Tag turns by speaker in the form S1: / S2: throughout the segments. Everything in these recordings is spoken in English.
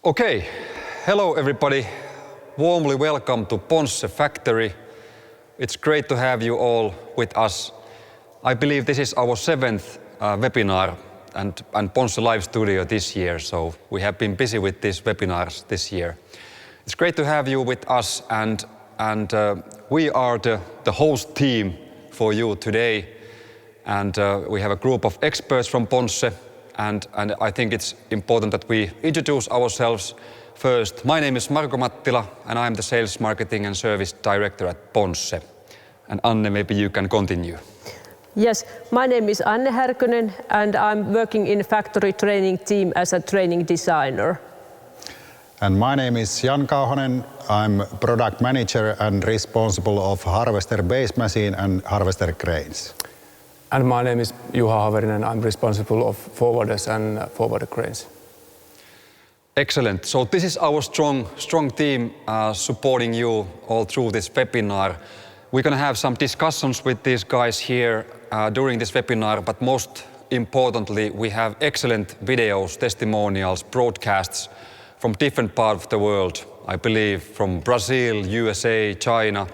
S1: Okay, hello everybody. Warmly welcome to Ponsse factory. It's great to have you all with us. I believe this is our 7th webinar and Ponsse Live Studio this year, so we have been busy with these webinars this year. It's great to have you with us and we are the host team for you today, and we have a group of experts from Ponsse. And I think it's important that we introduce ourselves first. My name is Marko Mattila, and I'm the Sales, Marketing and Service Director at Ponsse. And Anne, maybe you can continue.
S2: Yes, my name is Anne Härkönen, and I'm working in factory training team as a training designer.
S3: And my name is Jan Kauhanen. I'm product manager and responsible of harvester base machine and harvester cranes.
S4: And my name is Juha Haverinen. I'm responsible of forwarders and forwarder cranes.
S1: Excellent. So this is our strong team supporting you all through this webinar. We're going to have some discussions with these guys here during this webinar, but most importantly, we have excellent videos, testimonials, broadcasts from different parts of the world. I believe from Brazil, USA, China,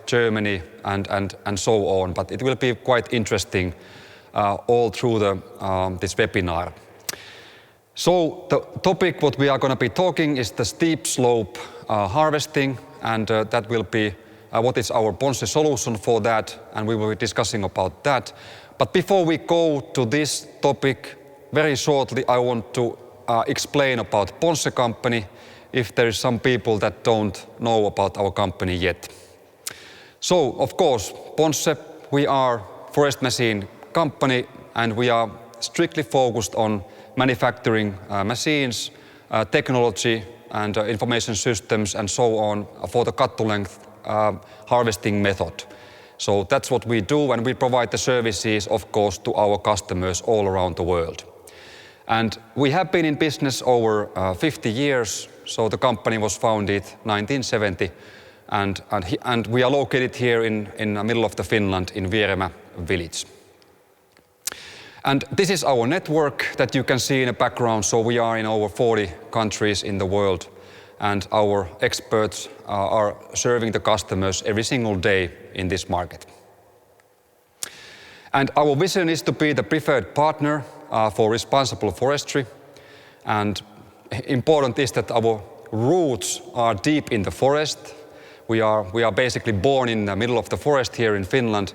S1: Germany, and so on. But it will be quite interesting all through this webinar. So the topic what we are going to be talking is the steep slope harvesting, and that will be what is our Ponsse solution for that, and we will be discussing about that. But before we go to this topic, very shortly I want to explain about Ponsse company, if there is some people that don't know about our company yet. So, of course, Ponsse, we are forest machine company, and we are strictly focused on manufacturing machines, technology and information systems and so on for the cut-to-length harvesting method. So that's what we do, and we provide the services, of course, to our customers all around the world. And we have been in business over 50 years, so the company was founded 1970. And we are located here in the middle of the Finland in Vieremä village. And this is our network that you can see in the background. So we are in over 40 countries in the world, and our experts are serving the customers every single day in this market. And our vision is to be the preferred partner for responsible forestry. And important is that our roots are deep in the forest. We are basically born in the middle of the forest here in Finland,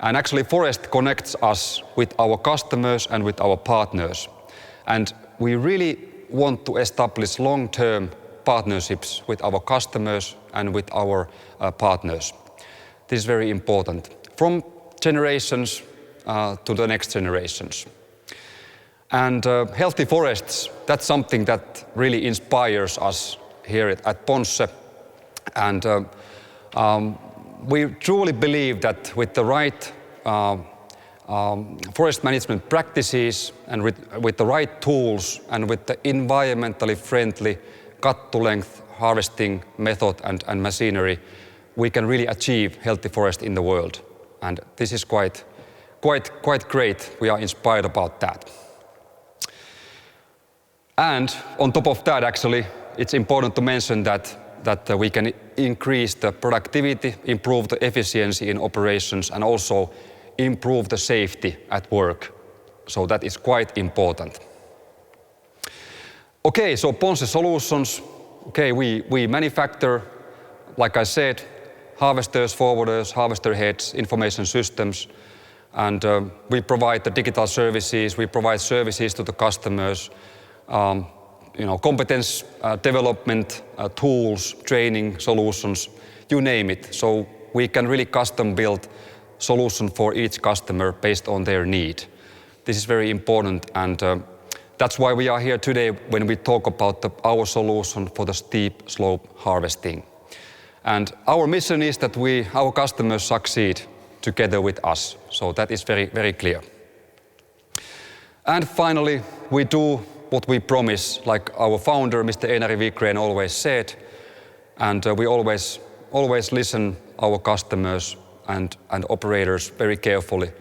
S1: and actually forest connects us with our customers and with our partners. And we really want to establish long-term partnerships with our customers and with our partners. This is very important, from generations to the next generations. And healthy forests, that's something that really inspires us here at Ponsse. And we truly believe that with the right forest management practices and with the right tools and with the environmentally friendly cut-to-length harvesting method and machinery, we can really achieve healthy forest in the world. And this is quite great. We are inspired about that. And on top of that, actually, it's important to mention that we can increase the productivity, improve the efficiency in operations, and also improve the safety at work. So that is quite important. Okay, so Ponsse Solutions. Okay, we manufacture, like I said, harvesters, forwarders, harvester heads, information systems, and we provide the digital services, we provide services to the customers, competence development, tools, training, solutions, you name it. So we can really custom build solution for each customer based on their need. This is very important, and that's why we are here today when we talk about our solution for the steep slope harvesting. And our mission is that our customers succeed together with us. So that is very, very clear. And finally, we do what we promise, like our founder, Mr. Einari Wikgren, always said, and we always listen our customers and operators very carefully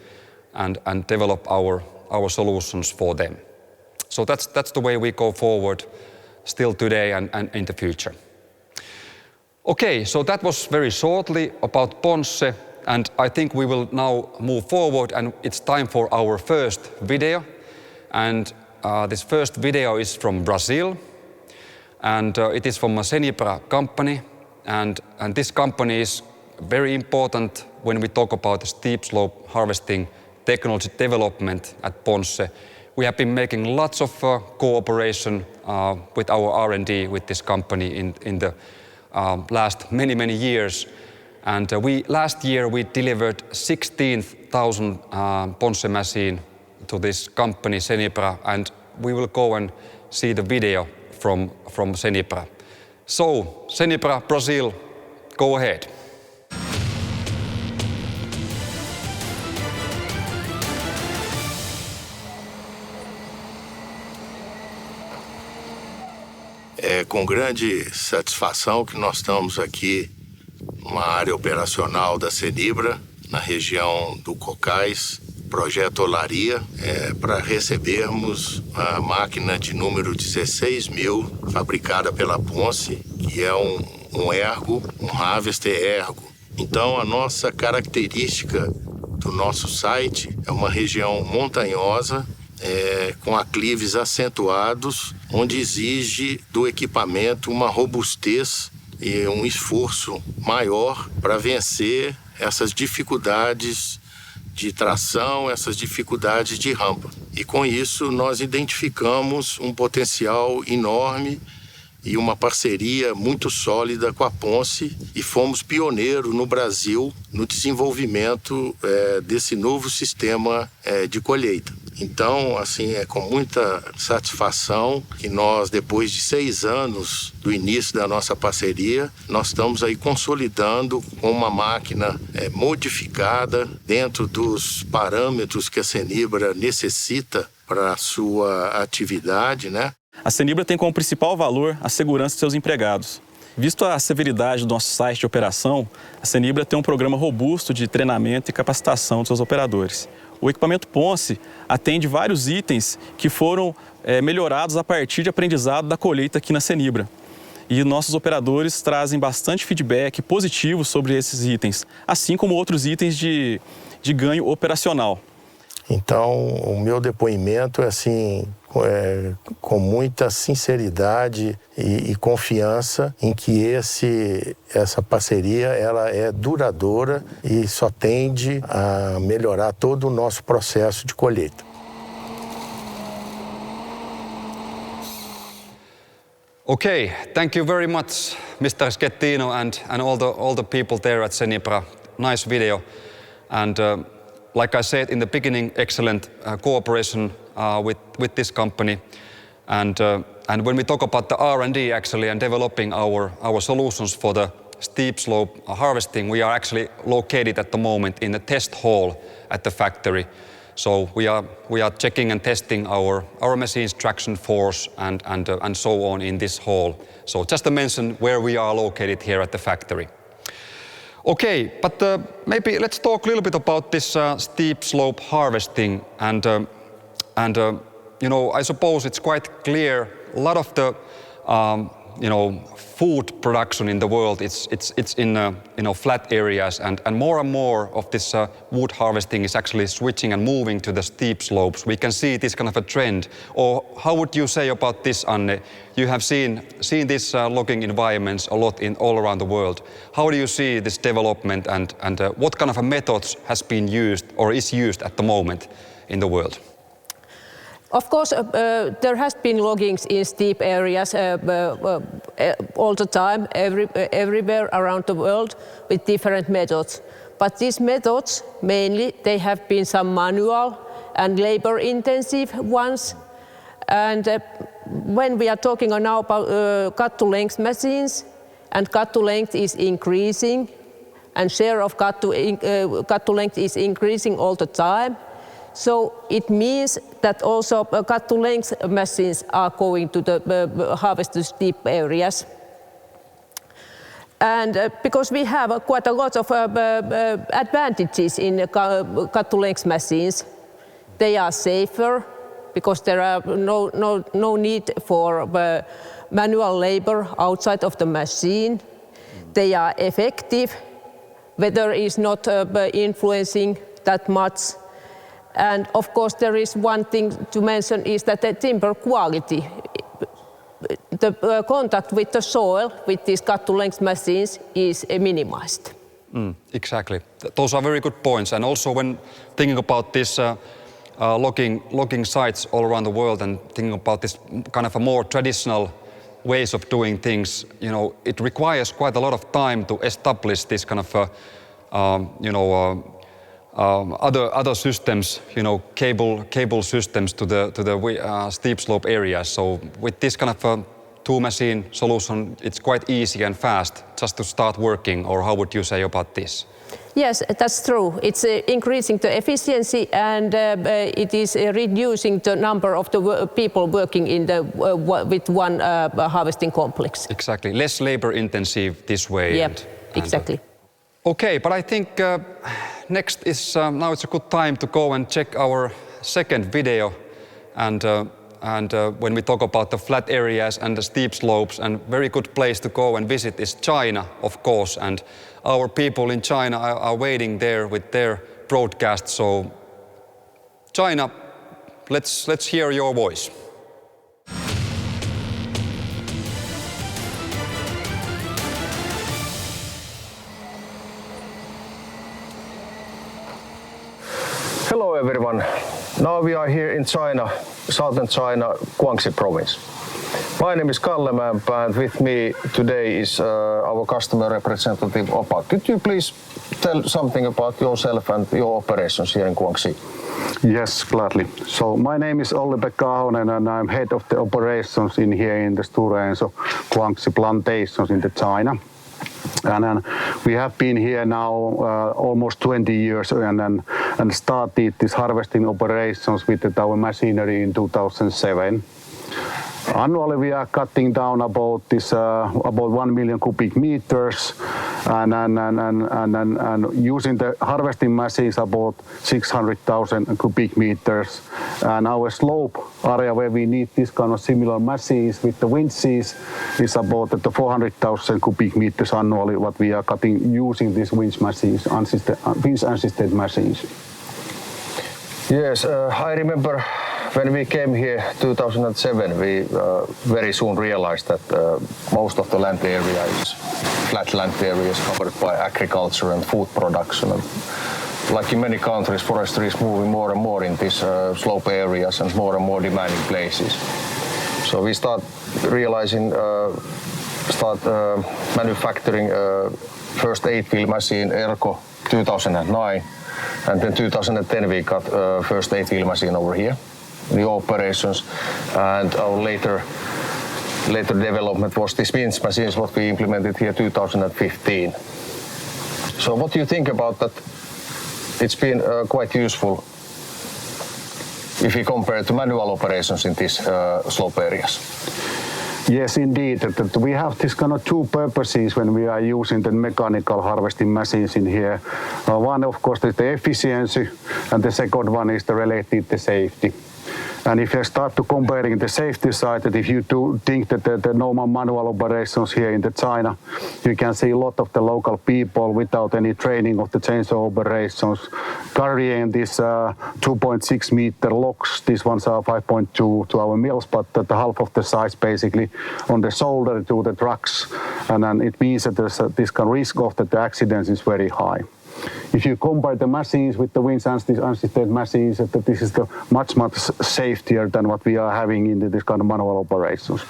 S1: and develop our solutions for them. So that's the way we go forward still today and in the future. Okay, so that was very shortly about Ponsse, and I think we will now move forward, and it's time for our first video. And this first video is from Brazil, and it is from a Senibra company, and this company is very important when we talk about the steep slope harvesting technology development at Ponsse. We have been making lots of cooperation with our R&D with this company in the last many years. And last year we delivered 16,000 Ponsse machine to this company Senibra, and we will go and see the video from Senibra. So Senibra Brazil, go ahead.
S5: É com grande satisfação que nós estamos aqui numa área operacional da Senibra, na região do Cocais, projeto Olaria, para recebermos a máquina de número 16.000, fabricada pela Ponsse, que é um ergo, um harvester ergo. Então, a nossa característica do nosso site é uma região montanhosa, com aclives acentuados, onde exige do equipamento uma robustez e um esforço maior para vencer essas dificuldades de tração, essas dificuldades de rampa. E com isso nós identificamos um potencial enorme e uma parceria muito sólida com a Ponsse, e fomos pioneiros no Brasil no desenvolvimento desse novo sistema de colheita. Então, assim, é com muita satisfação que nós, depois de 6 anos do início da nossa parceria, nós estamos aí consolidando com uma máquina modificada dentro dos parâmetros que a Senibra necessita para a sua atividade, né?
S6: A Senibra tem como principal valor a segurança de seus empregados. Visto a severidade do nosso site de operação, a Senibra tem um programa robusto de treinamento e capacitação dos seus operadores. O equipamento Ponsse atende vários itens que foram melhorados a partir de aprendizado da colheita aqui na Senibra. E nossos operadores trazem bastante feedback positivo sobre esses itens, assim como outros itens de ganho operacional.
S5: Então, o meu depoimento é assim, com muita sinceridade e confiança em que essa parceria ela é duradoura e só tende a melhorar todo o nosso processo de colheita.
S1: Okay, thank you very much, Mr. Schettino and all the people there at Senibra. Nice video. And like I said in the beginning, excellent cooperation with this company. And when we talk about the R&D actually and developing our solutions for the steep slope harvesting, we are actually located at the moment in the test hall at the factory. So we are checking and testing our machines' traction force and so on in this hall. So just to mention where we are located here at the factory. Okay, but maybe let's talk a little bit about this steep slope harvesting, and you know, I suppose it's quite clear a lot of the food production in the world it's in flat areas, and more of this wood harvesting is actually switching and moving to the steep slopes. We can see this kind of a trend. Or how would you say about this, Anne? You have seen these logging environments a lot all around the world. How do you see this development, and what kind of methods has been used or is used at the moment in the world?
S2: Of course, there has been loggings in steep areas all the time, everywhere around the world with different methods. But these methods, mainly, they have been some manual and labor-intensive ones. And when we are talking now about cut-to-length machines, and cut-to-length is increasing, and share of cut-to-length is increasing all the time. So it means that also cut-to-length machines are going to the harvest to steep areas. And because we have quite a lot of advantages in cut-to-length machines, they are safer, because there are no need for manual labor outside of the machine. They are effective. Weather is not influencing that much. And of course, there is one thing to mention is that the timber quality, the contact with the soil with these cut-to-length machines is minimized.
S1: Exactly. Those are very good points. And also when thinking about this logging sites all around the world and thinking about this kind of a more traditional ways of doing things, you know, it requires quite a lot of time to establish this kind of, other systems, you know, cable systems to the steep slope areas. So with this kind of two machine solution, it's quite easy and fast just to start working. Or how would you say about this?
S2: Yes, that's true. It's increasing the efficiency and it is reducing the number of the people working in with one harvesting complex.
S1: Exactly. Less labor intensive this way.
S2: Yep, exactly.
S1: Okay, but I think next is now it's a good time to go and check our second video. And when we talk about the flat areas and the steep slopes, and very good place to go and visit is China, of course. And our people in China are waiting there with their broadcast. So China, let's hear your voice.
S7: Hello everyone. Now we are here in China, southern China, Guangxi province. My name is Kalle Mäenpää and with me today is our customer representative Opa. Could you please tell something about yourself and your operations here in Guangxi?
S8: Yes, gladly. So my name is Olli-Pekka Ahonen and I'm head of the operations in here in the Stora Enso Guangxi plantations in the China. And we have been here now almost 20 years and started this harvesting operations with our machinery in 2007. Annually we are cutting down about 1 million cubic meters and using the harvesting machines about 600,000 cubic meters. And our slope area where we need this kind of similar machines with the winches is about 400,000 cubic meters annually what we are cutting using these winch machines, winch-assisted machines.
S7: Yes, I remember when we came here 2007, we very soon realized that most of the land area is flat land areas covered by agriculture and food production. And like in many countries, forestry is moving more and more in these slope areas and more demanding places. So we start manufacturing first 8-wheel machine Erko 2009, and then 2010 we got first 8-wheel machine over here. The operations and our later development was these winch machines what we implemented here 2015. So what do you think about that? It's been quite useful if you compare to manual operations in these slope areas.
S8: Yes, indeed. We have this kind of two purposes when we are using the mechanical harvesting machines in here. One, of course, is the efficiency, and the second one is related to safety. And if you start to comparing the safety side, that if you do think that the normal manual operations here in the China, you can see a lot of the local people without any training of the chainsaw operations carrying this 2.6 meter logs. These ones are 5.2 to our mills, but the half of the size basically on the shoulder to the trucks. And then it means that this kind of risk of the accidents is very high. If you compare the machines with the winch-assisted machines, that this is much safer than what we are having in this kind of manual operations.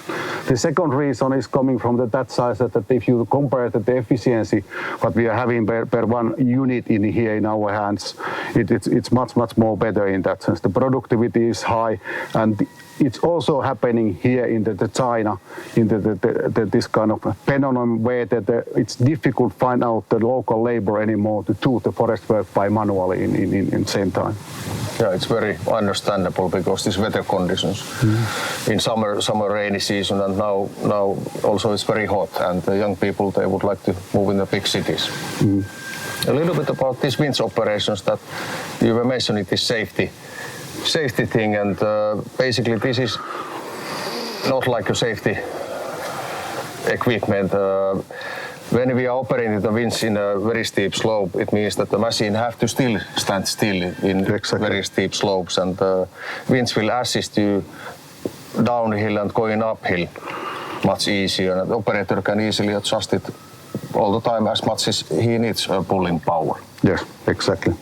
S8: The second reason is coming from that side that if you compare the efficiency what we are having per one unit in here in our hands, it's much more better in that sense. The productivity is high, and it's also happening here in the China, in this kind of phenomenon where it's difficult to find out the local labor anymore to do the forest work by manually in same time.
S7: Yeah, it's very understandable because these weather conditions in summer rainy season, and now also it's very hot, and the young people, they would like to move in the big cities. A little bit about these winch operations that you were mentioning, this safety. safety thing, and basically this is not like a safety equipment. When we are operating the winch in a very steep slope, it means that the machine have to still stand still in very steep slopes, and the winch will assist you downhill and going uphill much easier, and the operator can easily adjust it all the time as much as he needs pulling power.
S8: Yes, exactly.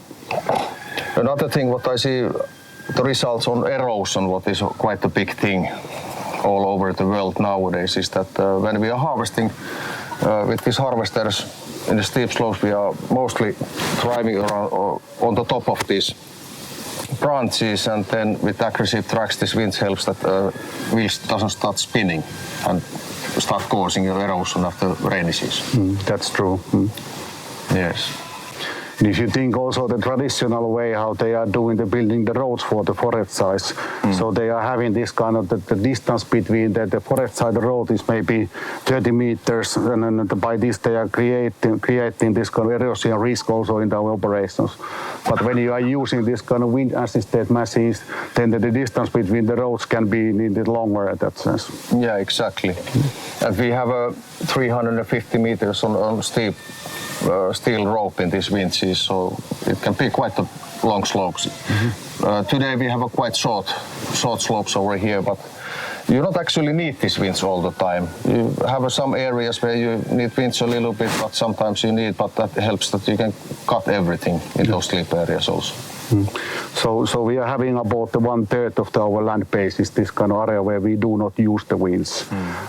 S7: Another thing what I see, the results on erosion, what is quite a big thing all over the world nowadays, is that when we are harvesting with these harvesters in the steep slopes, we are mostly driving around on the top of these branches, and then with aggressive tracks this winch helps that wheels doesn't start spinning and start causing erosion after rainy season.
S8: That's true.
S7: Yes.
S8: And if you think also the traditional way how they are doing the building the roads for the forest size, so they are having this kind of the distance between the forest side road is maybe 30 meters, and by this they are creating this kind of erosion risk also in our operations. But when you are using this kind of wind assisted machines, then the distance between the roads can be needed longer at that sense.
S7: Yeah, exactly. And we have a 350 meters on steep steel rope in these winches, so it can be quite a long slopes. Today we have a quite short slopes over here, but you don't actually need this winch all the time. You have some areas where you need winch a little bit, but sometimes you need, but that helps that you can cut everything in those steep areas also.
S8: So we are having about 1/3 of our land base is this kind of area where we do not use the winch.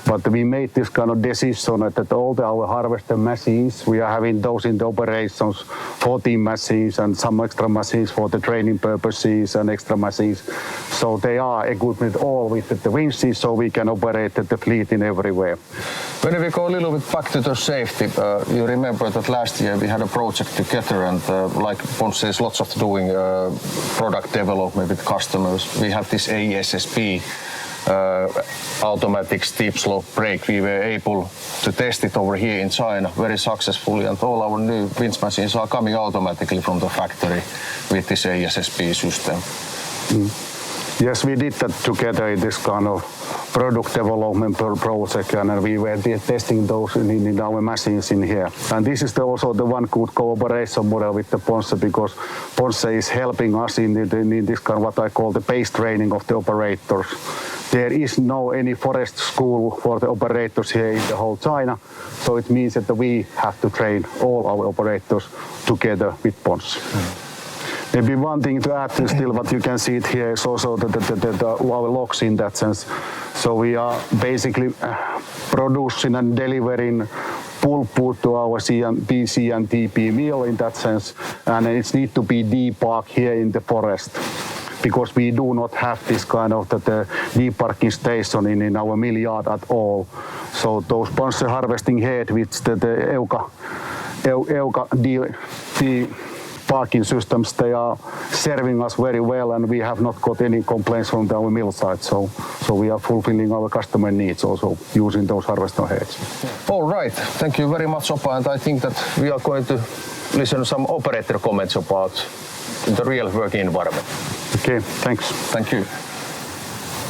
S8: But we made this kind of decision that all our harvester machines, we are having those in the operations, 14 machines and some extra machines for the training purposes and extra machines. So they are equipped all with the winches, so we can operate the fleet in everywhere.
S7: When we go a little bit back to the safety, you remember that last year we had a project together, and like Ponsse is lots of doing product development with customers. We have this ASSP automatic steep slope brake. We were able to test it over here in China very successfully, and all our new winch machines are coming automatically from the factory with this ASSP system.
S8: Yes, we did that together in this kind of product development project, and we were testing those in our machines in here. And this is also the one good cooperation model with the Ponsse, because Ponsse is helping us in this kind of what I call the base training of the operators. There is no any forest school for the operators here in the whole China, so it means that we have to train all our operators together with Ponsse. Maybe one thing to add still, but you can see it here, is also our logs in that sense. So we are basically producing and delivering pulpwood to our BC and TP mill in that sense, and it needs to be deparked here in the forest, because we do not have this kind of the deparking station in our mill yard at all. So those Ponsse harvesting head, which the EUCA parking systems, they are serving us very well, and we have not got any complaints from our mill side. So we are fulfilling our customer needs also using those harvester heads.
S7: All right, thank you very much, Opa, and I think that we are going to listen to some operator comments about the real working environment.
S8: Okay, thanks.
S7: Thank you.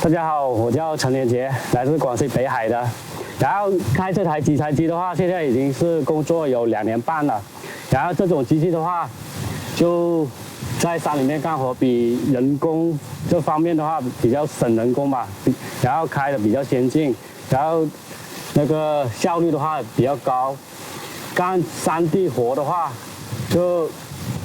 S9: 大家好，我叫陈连杰，来自广西北海的。然后开这台集采机的话，现在已经是工作有2年半了。然后这种机器的话，就在山里面干活，比人工这方面的话比较省人工吧，然后开的比较先进，然后那个效率的话比较高。干山地活的话，就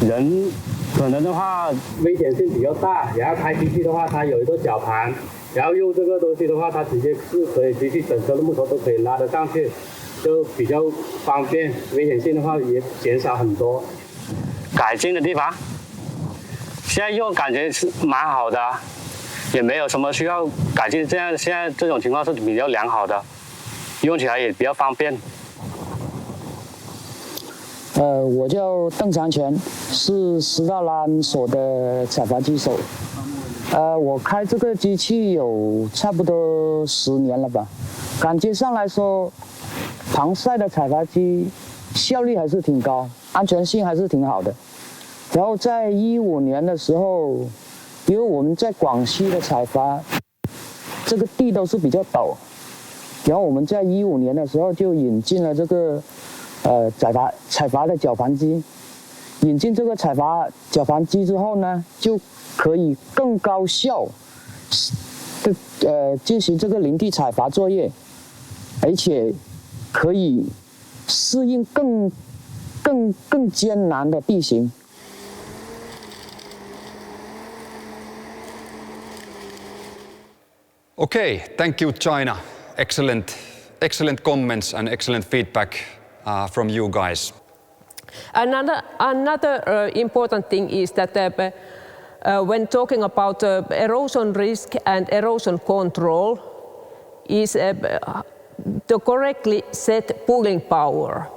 S9: 人可能的话危险性比较大，然后开机器的话，它有一个绞盘，然后用这个东西的话，它直接是可以机器整车的木头都可以拉得上去，就比较方便，危险性的话也减少很多。改进的地方，现在用感觉是蛮好的，也没有什么需要改进。这样现在这种情况是比较良好的，用起来也比较方便。
S10: 我叫邓长全，是石大兰所的采伐机手。我开这个机器有差不多10年了吧。感觉上来说，旁晒的采伐机效率还是挺高，安全性还是挺好的。然后在15年的时候，因为我们在广西的采伐，这个地都是比较陡，然后我们在2015年的时候就引进了这个采伐的绞盘机。引进这个采伐绞盘机之后呢，就可以更高效的进行这个林地采伐作业，而且可以适应更艰难的地形。
S1: Okay, thank you, China. Excellent comments and excellent feedback from you guys.
S2: Another important thing is that when talking about erosion risk and erosion control is to correctly set pulling power.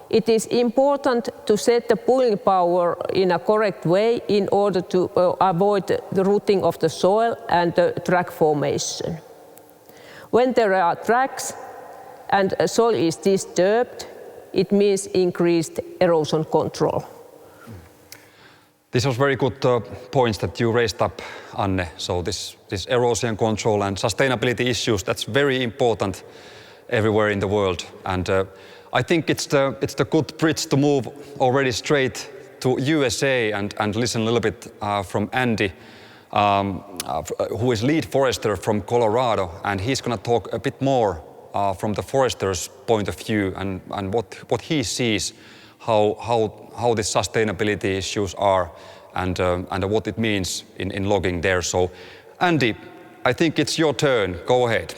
S2: It is important to set the pulling power in a correct way in order to avoid the rooting of the soil and the track formation. When there are tracks and soil is disturbed, it means increased erosion control.
S1: This was very good points that you raised up, Anne. So this erosion control and sustainability issues, that's very important everywhere in the world. And I think it's the good bridge to move already straight to USA and listen a little bit from Andy, who is lead forester from Colorado, and he's going to talk a bit more from the forester's point of view and what he sees, how the sustainability issues are and what it means in logging there. So, Andy, I think it's your turn. Go ahead.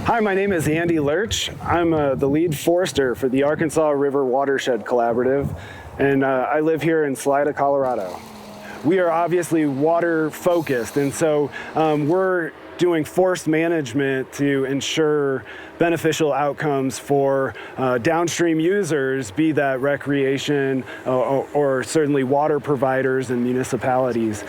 S11: Hi, my name is Andy Lurch. I'm the lead forester for the Arkansas River Watershed Collaborative, and I live here in Salida, Colorado. We are obviously water focused, and so we're doing forest management to ensure beneficial outcomes for downstream users, be that recreation or certainly water providers and municipalities.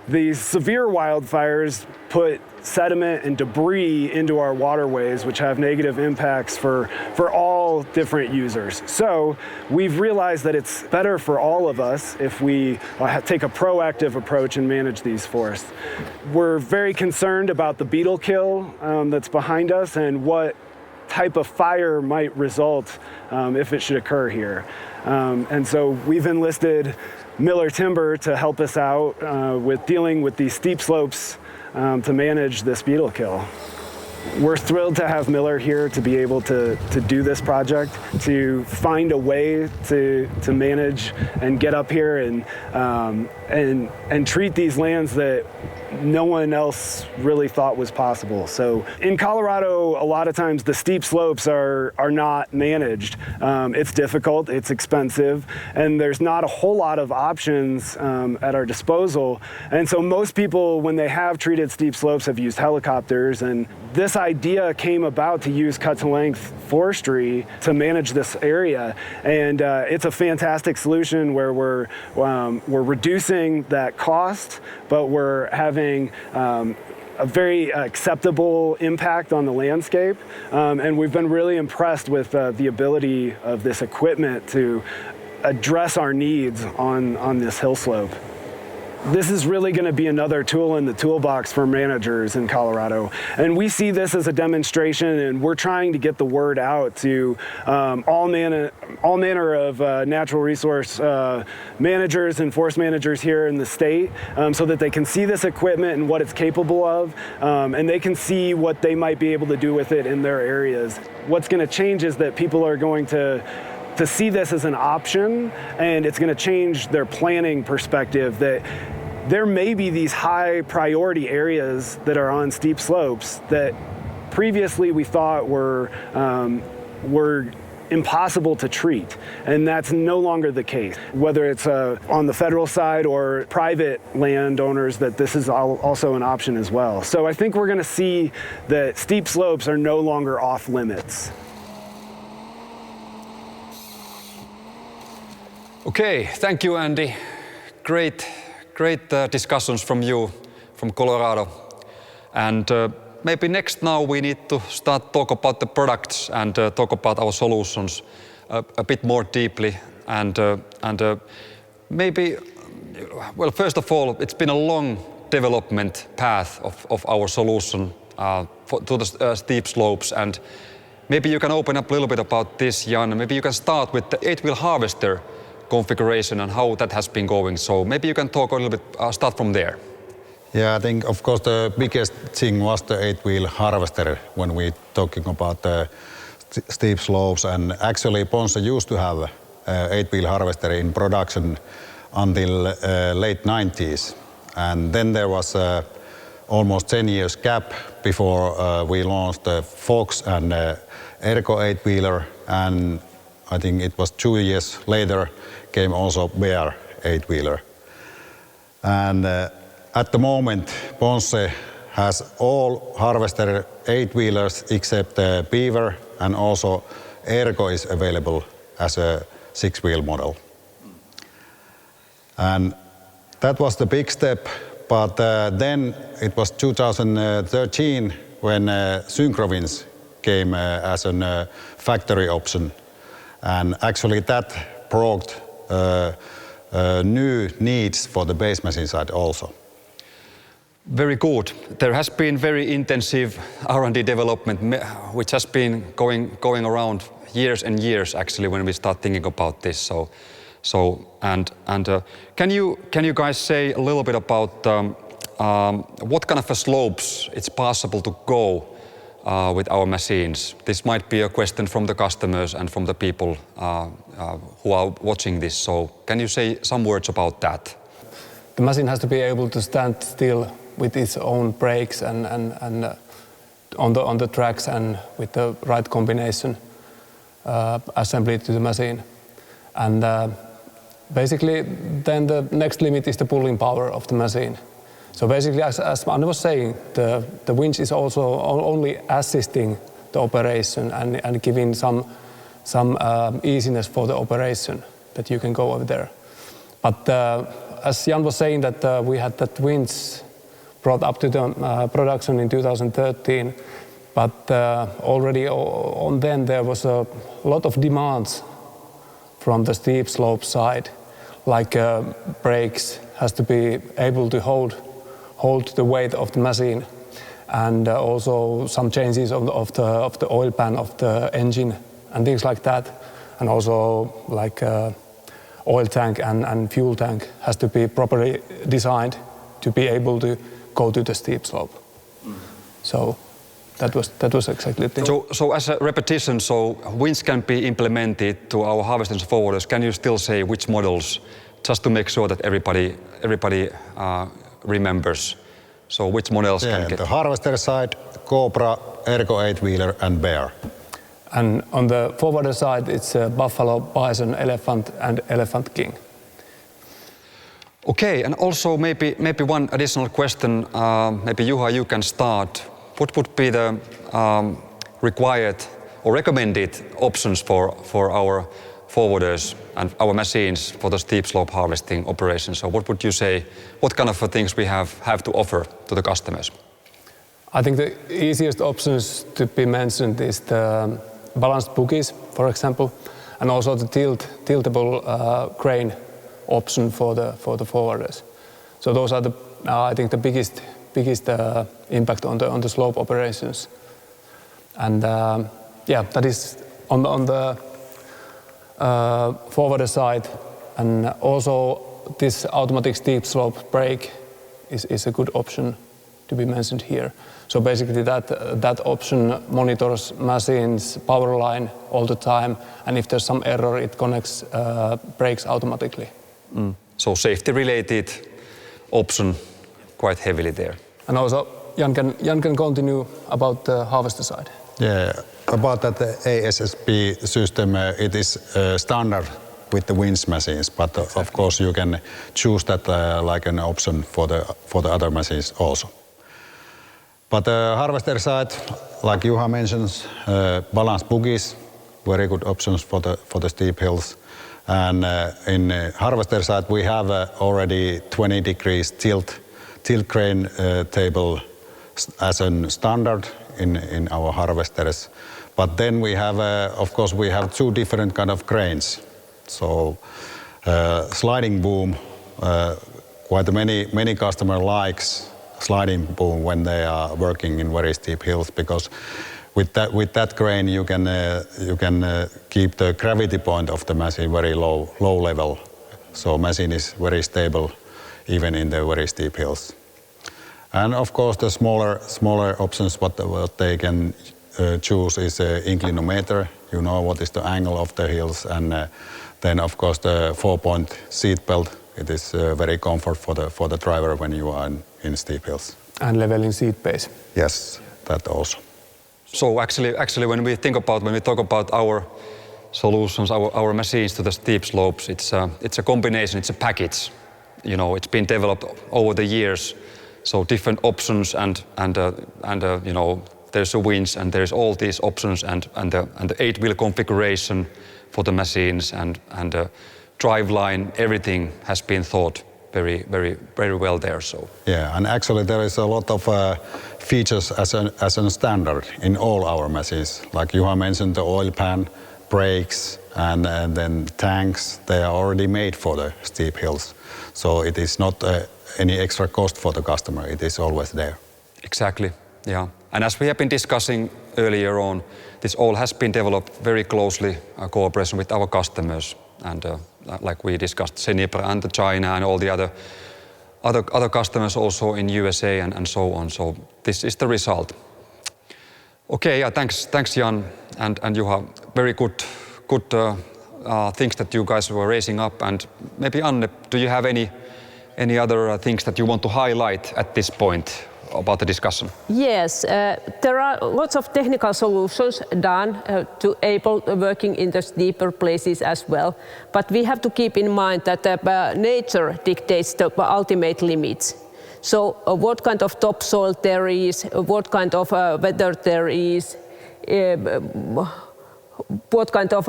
S11: These severe wildfires put sediment and debris into our waterways, which have negative impacts for all different users. So we've realized that it's better for all of us if we take a proactive approach and manage these forests. We're very concerned about the beetle kill that's behind us and what type of fire might result if it should occur here. And so we've enlisted Miller Timber to help us out with dealing with these steep slopes to manage this beetle kill. We're thrilled to have Miller here to be able to do this project, to find a way to manage and get up here and treat these lands that no one else really thought was possible. So in Colorado, a lot of times the steep slopes are not managed. It's difficult, it's expensive, and there's not a whole lot of options at our disposal. And so most people, when they have treated steep slopes, have used helicopters. And this idea came about to use cut-to-length forestry to manage this area. And it's a fantastic solution where we're reducing that cost, but we're having a very acceptable impact on the landscape. And we've been really impressed with the ability of this equipment to address our needs on this hill slope. This is really going to be another tool in the toolbox for managers in Colorado. And we see this as a demonstration, and we're trying to get the word out to all manner of natural resource managers and forest managers here in the state, so that they can see this equipment and what it's capable of, and they can see what they might be able to do with it in their areas. What's going to change is that people are going to see this as an option, and it's going to change their planning perspective, that there may be these high priority areas that are on steep slopes that previously we thought were impossible to treat, and that's no longer the case. Whether it's on the federal side or private landowners, that this is also an option as well. So I think we're going to see that steep slopes are no longer off limits.
S1: Okay, thank you, Andy. Great discussions from you from Colorado. And maybe next now we need to start talk about the products and talk about our solutions a bit more deeply. And maybe, well, first of all, it's been a long development path of our solution to the steep slopes. And maybe you can open up a little bit about this, Jan. Maybe you can start with the 8-wheel harvester configuration and how that has been going. So maybe you can talk a little bit, start from there.
S3: Yeah, I think, of course, the biggest thing was the 8-wheel harvester when we're talking about the steep slopes. And actually, Ponsse used to have an 8-wheel harvester in production until late 90s. And then there was almost 10 years gap before we launched the Fox and Ergo 8-wheeler. And I think it was 2 years later came also Bear 8-wheeler. And at the moment, Ponsse has all harvester 8-wheelers except the Beaver, and also Ergo is available as a 6-wheel model. And that was the big step, but then it was 2013 when Syncrowinds came as a factory option. And actually that brought new needs for the base machine side also.
S1: Very good. There has been very intensive R&D development, which has been going around years and years actually when we start thinking about this. Can you guys say a little bit about what kind of slopes it's possible to go with our machines? This might be a question from the customers and from the people who are watching this. So can you say some words about that?
S4: The machine has to be able to stand still with its own brakes and on the tracks and with the right combination assembly to the machine. And basically then the next limit is the pulling power of the machine. So basically, as Anne was saying, the winch is also only assisting the operation and giving some easiness for the operation that you can go over there. But as Jan was saying that we had that winch brought up to the production in 2013, but already on then there was a lot of demands from the steep slope side, like brakes has to be able to hold the weight of the machine, and also some changes of the oil pan of the engine and things like that, and also like oil tank and fuel tank has to be properly designed to be able to go to the steep slope. So that was exactly the thing.
S1: So as a repetition, so winch can be implemented to our harvesters and forwarders. Can you still say which models, just to make sure that everybody remembers? So which models can get?
S3: The harvester side, Cobra, Ergo 8-wheeler and Bear.
S4: And on the forwarder side, it's Buffalo, Bison, Elephant and Elephant King.
S1: Okay, and also maybe one additional question. Maybe Juha, you can start. What would be the required or recommended options for our forwarders and our machines for the steep slope harvesting operations? So what would you say, what kind of things we have to offer to the customers?
S4: I think the easiest options to be mentioned is the balanced bogies, for example, and also the tiltable crane option for the forwarders. So those are I think the biggest impact on the slope operations. And yeah, that is on the forwarder side, and also this automatic steep slope brake is a good option to be mentioned here. So basically that option monitors machines power line all the time, and if there's some error it connects brakes automatically.
S1: So safety related option quite heavily there.
S4: And also Jan can continue about the harvester side.
S3: Yeah, about that ASSP system, it is standard with the winch machines, but exactly. Of course you can choose that like an option for the other machines also. But the harvester side, like Juha mentions, balanced bogies, very good options for the steep hills. And in harvester side we have already 20 degrees tilt crane table as a standard in our harvesters. But then we have, of course, we have two different kind of cranes. So sliding boom, quite many customer likes sliding boom when they are working in very steep hills, because with that crane you can keep the gravity point of the machine very low level. So machine is very stable even in the very steep hills. And of course the smaller options what they can choose is inclinometer. You know what is the angle of the hills, and then of course the 4-point seat belt. It is very comfort for the driver when you are in steep hills.
S4: And leveling seat base.
S3: Yes, that also.
S1: So actually when we talk about our solutions, our machines to the steep slopes, it's a combination, it's a package. You know, it's been developed over the years. So different options and you know, there's a winch and there's all these options and the 8-wheel configuration for the machines and the drive line, everything has been thought very well there. So
S3: yeah, and actually there is a lot of features as a standard in all our machines. Like Juha mentioned, the oil pan, brakes, and then tanks. They are already made for the steep hills. So it is not any extra cost for the customer. It is always there.
S1: Exactly. Yeah. And as we have been discussing earlier on, this all has been developed very closely cooperation with our customers. And like we discussed, Senibra and China and all the other customers also in USA and so on. So this is the result. Okay, yeah, thanks Jan and Juha. Very good things that you guys were raising up. And maybe Anne, do you have any other things that you want to highlight at this point about the discussion?
S2: Yes, there are lots of technical solutions done to able working in the steeper places as well. But we have to keep in mind that nature dictates the ultimate limits. So what kind of topsoil there is, what kind of weather there is, what kind of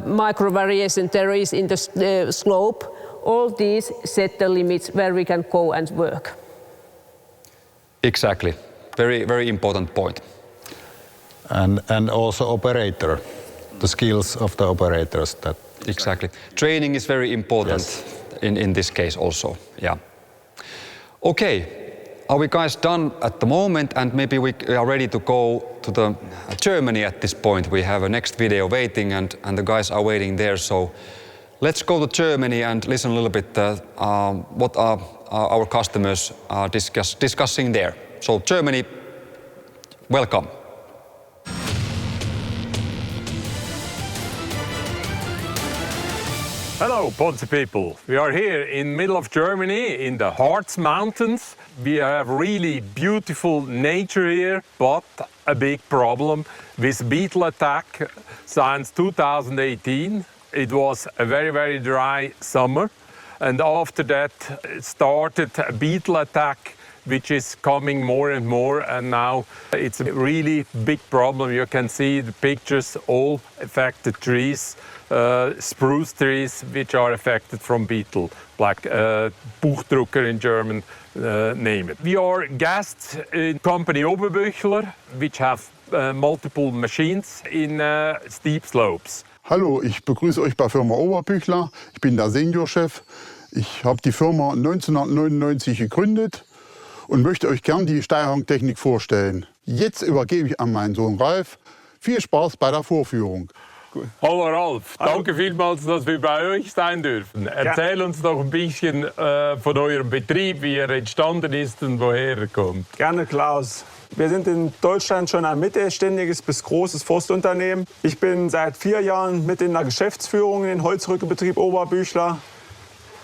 S2: micro variation there is in the slope, all these set the limits where we can go and work.
S1: Exactly. Very important point.
S3: And also operator, the skills of the operators.
S1: Exactly. Training is very important. Yes. In this case also. Yeah. Okay. Are we guys done at the moment? And maybe we are ready to go to the Germany at this point. We have a next video waiting and the guys are waiting there. So let's go to Germany and listen a little bit what are our customers are discussing there. So Germany, welcome.
S12: Hello, Ponsse people. We are here in middle of Germany in the Harz Mountains. We have really beautiful nature here, but a big problem with beetle attack since 2018. It was a very dry summer. And after that started a beetle attack, which is coming more and more. And now it's a really big problem. You can see the pictures, all affected trees, spruce trees, which are affected from beetle, like Buchdrucker in German, name it. We are guests in company Oberbüchler, which have multiple machines in steep slopes.
S13: Hallo, ich begrüße euch bei Firma Oberbüchler. Ich bin der Seniorchef. Ich habe die Firma 1999 gegründet und möchte euch gern die Steierhangtechnik vorstellen. Jetzt übergebe ich an meinen Sohn Ralf. Viel Spaß bei der Vorführung.
S12: Hallo Ralf, danke vielmals, dass wir bei euch sein dürfen. Erzähl uns doch ein bisschen von eurem Betrieb, wie er entstanden ist und woher er kommt.
S14: Gerne, Klaus. Wir sind in Deutschland schon ein mittelständiges bis großes Forstunternehmen. Ich bin seit 4 Jahren mit in der Geschäftsführung in den Holzrückebetrieb Oberbüchler.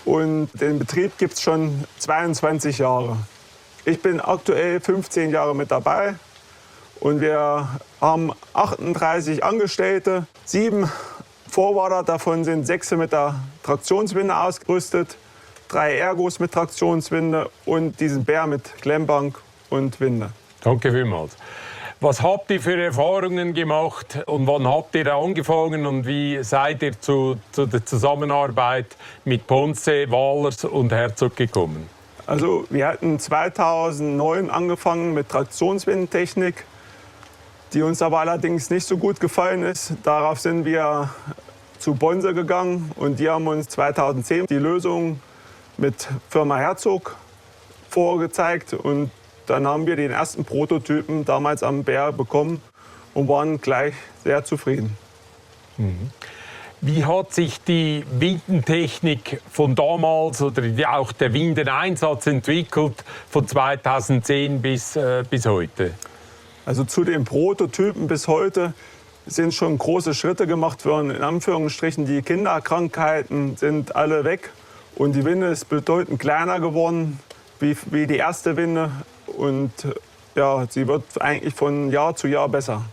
S14: Und den Betrieb gibt es schon 22 Jahre. Ich bin aktuell 15 Jahre mit dabei. Und wir haben 38 Angestellte, 7 Forwarder, davon sind 6 mit der Traktionswinde ausgerüstet, 3 Ergos mit Traktionswinde und diesen Bär mit Klemmbank und Winde.
S12: Danke vielmals. Was habt ihr für Erfahrungen gemacht und wann habt ihr angefangen und wie seid ihr zu der Zusammenarbeit mit Ponsse, Wahlers und Herzog gekommen?
S14: Also wir hatten 2009 angefangen mit Traktionswindentechnik, die uns aber allerdings nicht so gut gefallen ist. Darauf sind wir zu Ponsse gegangen und die haben uns 2010 die Lösung mit Firma Herzog vorgezeigt. Und dann haben wir den ersten Prototypen damals am Bär bekommen und waren gleich sehr zufrieden.
S12: Wie hat sich die Windentechnik von damals oder auch der Windeneinsatz entwickelt von 2010 bis heute?
S14: Also zu den Prototypen bis heute sind schon große Schritte gemacht worden. In Anführungsstrichen, die Kinderkrankheiten sind alle weg und die Winde ist bedeutend kleiner geworden wie die erste Winde. Und ja, sie wird eigentlich von Jahr zu Jahr besser.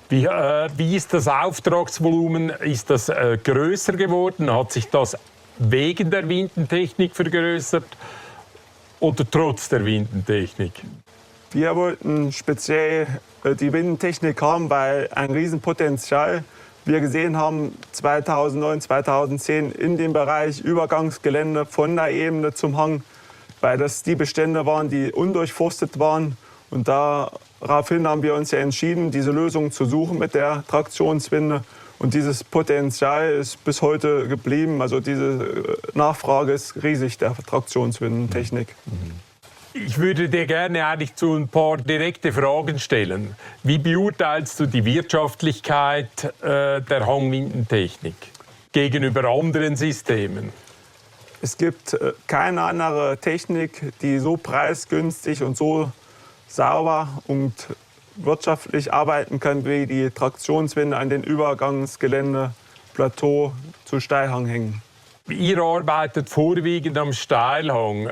S12: Wie ist das Auftragsvolumen? Ist das größer geworden? Hat sich das wegen der Windentechnik vergrößert oder trotz der Windentechnik?
S14: Wir wollten speziell die Windentechnik haben, weil ein Riesenpotenzial wir gesehen haben 2009, 2010 in dem Bereich Übergangsgelände von der Ebene zum Hang, weil das die Bestände waren, die undurchforstet waren. Und daraufhin haben wir uns ja entschieden, diese Lösung zu suchen mit der Traktionswinde. Und dieses Potenzial ist bis heute geblieben. Also diese Nachfrage ist riesig der Traktionswindentechnik.
S12: Ich würde dir gerne eigentlich zu ein paar direkte Fragen stellen. Wie beurteilst du die Wirtschaftlichkeit der Hangwindentechnik gegenüber anderen Systemen?
S14: Es gibt keine andere Technik, die so preisgünstig und so sauber und wirtschaftlich arbeiten kann wie die Traktionswinde an den Übergangsgelände, Plateau zu Steilhang hängen.
S12: Ihr arbeitet vorwiegend am Steilhang.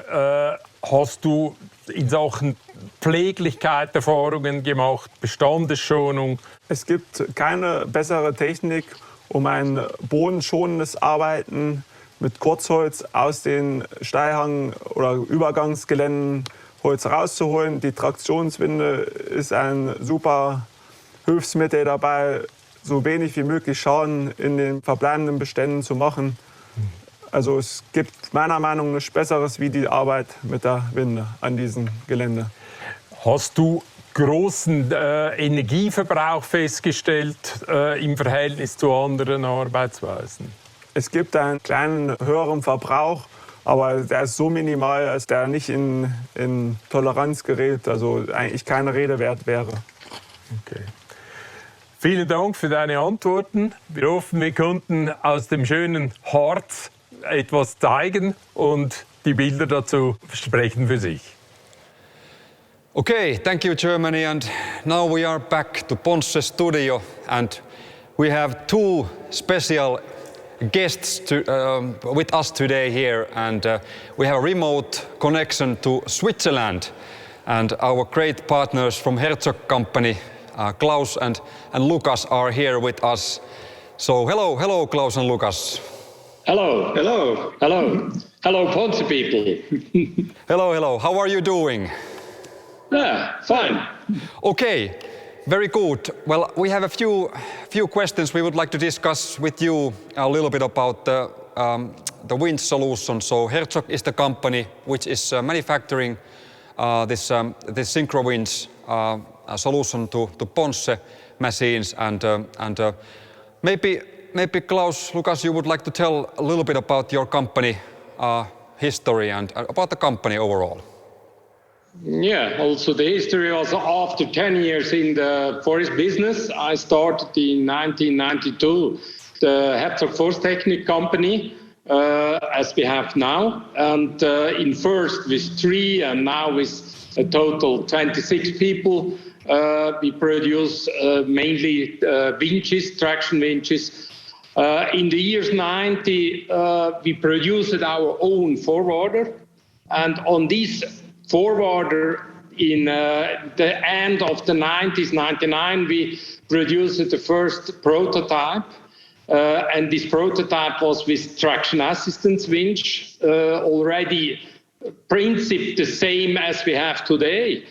S12: Hast du in Sachen Pfleglichkeit Erfahrungen gemacht, Bestandesschonung?
S14: Es gibt keine bessere Technik, um ein bodenschonendes Arbeiten mit Kurzholz aus den Steilhang- oder Übergangsgeländen Holz rauszuholen. Die Traktionswinde ist ein super Hilfsmittel dabei, so wenig wie möglich Schaden in den verbleibenden Beständen zu machen. Also es gibt meiner Meinung nach nichts Besseres wie die Arbeit mit der Winde an diesem Gelände.
S12: Hast du großen Energieverbrauch festgestellt im Verhältnis zu anderen Arbeitsweisen?
S14: Es gibt einen kleinen höheren Verbrauch, aber der ist so minimal, dass der nicht in Toleranz gerät, also eigentlich keine Rede wert wäre.
S12: Okay. Vielen Dank für deine Antworten. Wir hoffen, wir konnten aus dem schönen Harz etwas zeigen und die Bilder dazu sprechen für sich.
S1: Okay, thank you Germany, and now we are back to Ponsse Studio and we have two special guests with us today here, and we have a remote connection to Switzerland, and our great partners from Herzog company, Klaus and Lukas, are here with us. So hello Klaus and Lukas.
S15: Hello, Ponsse people.
S1: Hello, how are you doing?
S15: Yeah, fine.
S1: Okay, very good. Well, we have a few questions we would like to discuss with you a little bit about the wind solution. So Herzog is the company which is manufacturing this synchro winds solution to Ponsse machines, and maybe Klaus, Lukas, you would like to tell a little bit about your company history and about the company overall.
S15: Yeah, also the history was after 10 years in the forest business. I started in 1992 the Herzog Forsttechnik company as we have now, and in first with 3 and now with a total 26 people. We produce mainly winches, traction winches. In the years 90, we produced our own forwarder, and on this forwarder in the end of the 90s, 99, we produced the first prototype, and this prototype was with traction assistance winch, already principle the same as we have today.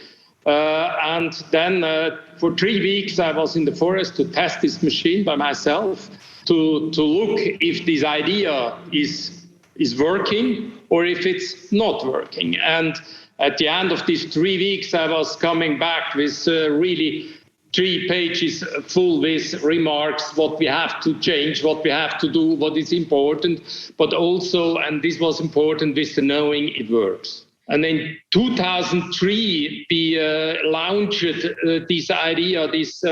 S15: And then for 3 weeks I was in the forest to test this machine by myself to look if this idea is working. or if it's not working. And at the end of these 3 weeks, I was coming back with really 3 pages full with remarks, what we have to change, what we have to do, what is important, but also, and this was important, with the knowing it works. And in 2003, we launched this idea, this